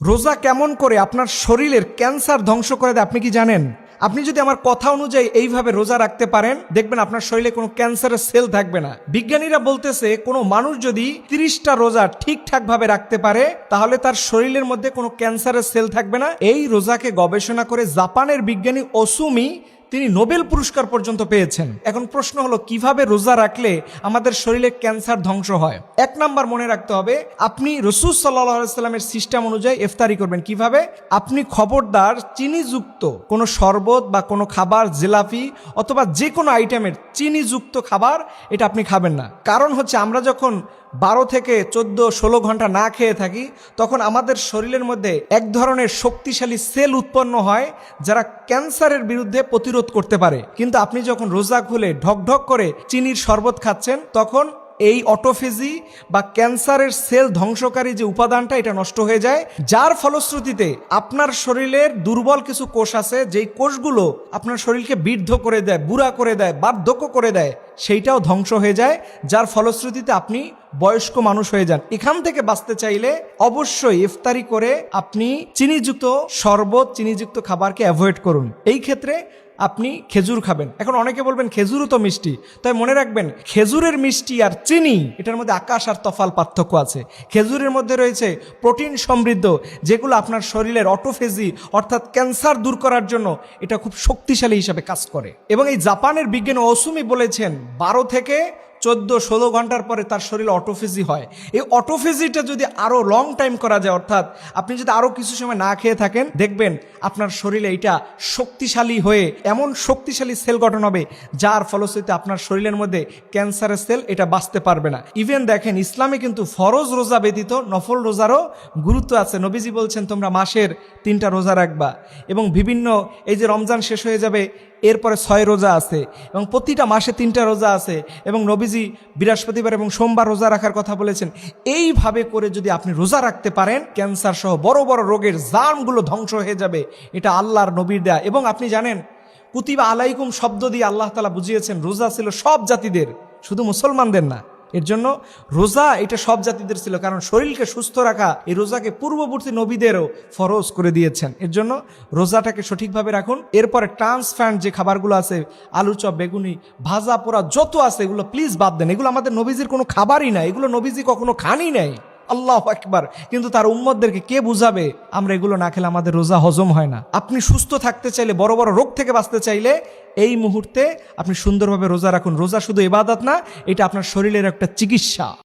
রোজা কেমন করে আপনার শরীরের ক্যান্সার ধ্বংস করে দেয় আপনি কি জানেন? আপনি যদি আমার কথা অনুযায়ী এইভাবে রোজা রাখতে পারেন, দেখবেন আপনার শরীরে কোনো ক্যান্সারের সেল থাকবে না। বিজ্ঞানীরা বলতেছে কোনো মানুষ যদি 30টা রোজা ঠিকঠাক ভাবে রাখতে পারে তাহলে তার শরীরের মধ্যে কোনো ক্যান্সারের সেল থাকবে না। এই রোজাকে গবেষণা করে জাপানের বিজ্ঞানী ওসুমি তিনি নোবেল পুরস্কার পর্যন্ত পেয়েছেন। এখন প্রশ্ন হলো কিভাবে রোজা রাখলে আমাদের শরীরে ক্যান্সার ধ্বংস হয়। 1 নাম্বার মনে রাখতে হবে, আপনি রাসূল সাল্লাল্লাহু আলাইহি সাল্লামের সিস্টেম অনুযায়ী ইফতারি করবেন। কিভাবে? আপনি খবরদার চিনিযুক্ত কোনো শরবত বা কোনো খাবার, জিলাপি অথবা যে কোনো আইটেমের চিনিযুক্ত খাবার এটা আপনি খাবেন না। কারণ হচ্ছে আমরা যখন 12 থেকে 14-16 ঘন্টা না খেয়ে থাকি তখন আমাদের শরীরের মধ্যে এক ধরনের শক্তিশালী সেল উৎপন্ন হয় যারা ক্যান্সারের বিরুদ্ধে প্রতিরোধ করতে পারে। কিন্তু আপনি যখন রোজা খুলে ঢকঢক করে চিনির শরবত খাচ্ছেন তখন এই অটোফেজি বা ক্যান্সারের সেল ধ্বংসকারী যে উপাদানটা এটা নষ্ট হয়ে যায়, যার ফলশ্রুতিতে আপনার শরীরের দুর্বল কিছু কোষ আছে যেই কোষগুলো আপনার শরীরকে বৃদ্ধ করে দেয়, বুড়া করে দেয়, বার্ধক্য করে দেয়, সেইটাও ধ্বংস হয়ে যায়, যার ফলশ্রুতিতে আপনি বয়স্ক মানুষ হয়ে যান। এখান থেকে বাঁচতে চাইলে অবশ্যই ইফতারি করে আপনি চিনিযুক্ত শরবত, চিনিযুক্ত খাবারকে অ্যাভয়েড করুন। এই ক্ষেত্রে আপনি খেজুর খাবেন। এখন অনেকে বলবেন খেজুরও তো মিষ্টি, তাই মনে রাখবেন খেজুরের মিষ্টি আর চিনি এটার মধ্যে আকাশ আর তফাল পার্থক্য আছে। খেজুরের মধ্যে রয়েছে প্রোটিন সমৃদ্ধ, যেগুলো আপনার শরীরের অটোফেজি অর্থাৎ ক্যান্সার দূর করার জন্য এটা খুব শক্তিশালী হিসাবে কাজ করে। এবং এই জাপানের বিজ্ঞানী ওসুমি বলেছেন 12 থেকে 14-16 ঘন্টার পরে তার শরীরে অটোফেজি হয়। এই অটোফেজিটা যদি আরো লং টাইম করা যায়, অর্থাৎ আপনি যদি আরো কিছু সময় না খেয়ে থাকেন, দেখবেন আপনার শরীরে এটা শক্তিশালী হয়ে এমন শক্তিশালী সেল গঠন হবে যার ফলশ্রুতিতে আপনার শরীরের মধ্যে ক্যান্সারের সেল এটা বাঁচতে পারবে না। ইভেন দেখেন ইসলামে কিন্তু ফরজ রোজা ব্যতীত নফল রোজারও গুরুত্ব আছে। নবীজি বলছেন তোমরা মাসের 3টা রোজা রাখবা, এবং বিভিন্ন এই যে রমজান শেষ হয়ে যাবে এরপরে 6 রোজা আছে, এবং প্রতিটা মাসে 3টা রোজা আছে, এবং নবীজি বৃহস্পতিবার এবং সোমবার রোজা রাখার কথা বলেছেন। এইভাবে করে যদি আপনি রোজা রাখতে পারেন, ক্যান্সার সহ বড় বড় রোগের জার্মগুলো ধ্বংস হয়ে যাবে। এটা আল্লাহর নবীর দেয়া। এবং আপনি জানেন কুতিবা আলাইকুম শব্দ দিয়ে আল্লাহ তাআলা বুঝিয়েছেন রোজা ছিল সব জাতিদের, শুধু মুসলমানদের না। এর জন্য রোজা এটা সব জাতিদের ছিল, কারণ শরীরকে সুস্থ রাখা এই রোজাকে পূর্ববর্তী নবীদেরও ফরজ করে দিয়েছেন। এর জন্য রোজাটাকে সঠিকভাবে রাখুন। এরপরে ট্রান্সফ্যাট যে খাবারগুলো আছে, আলু চপ, বেগুনি, ভাজা পোড়া যত আছে এগুলো প্লিজ বাদ দেন। এগুলো আমাদের নবীজির কোনো খাবারই না, এগুলো নবীজি কখনো খানই নাই। আল্লাহু আকবার। কিন্তু তার উম্মতদেরকে কে বুঝাবে আমরা এগুলো না খেলে আমাদের রোজা হজম হয় না? আপনি সুস্থ থাকতে চাইলে, বড় বড় রোগ থেকে বাঁচতে চাইলে এই মুহূর্তে আপনি সুন্দরভাবে রোজা রাখুন। রোজা শুধু ইবাদত না, এটা আপনার শরীরের একটা চিকিৎসা।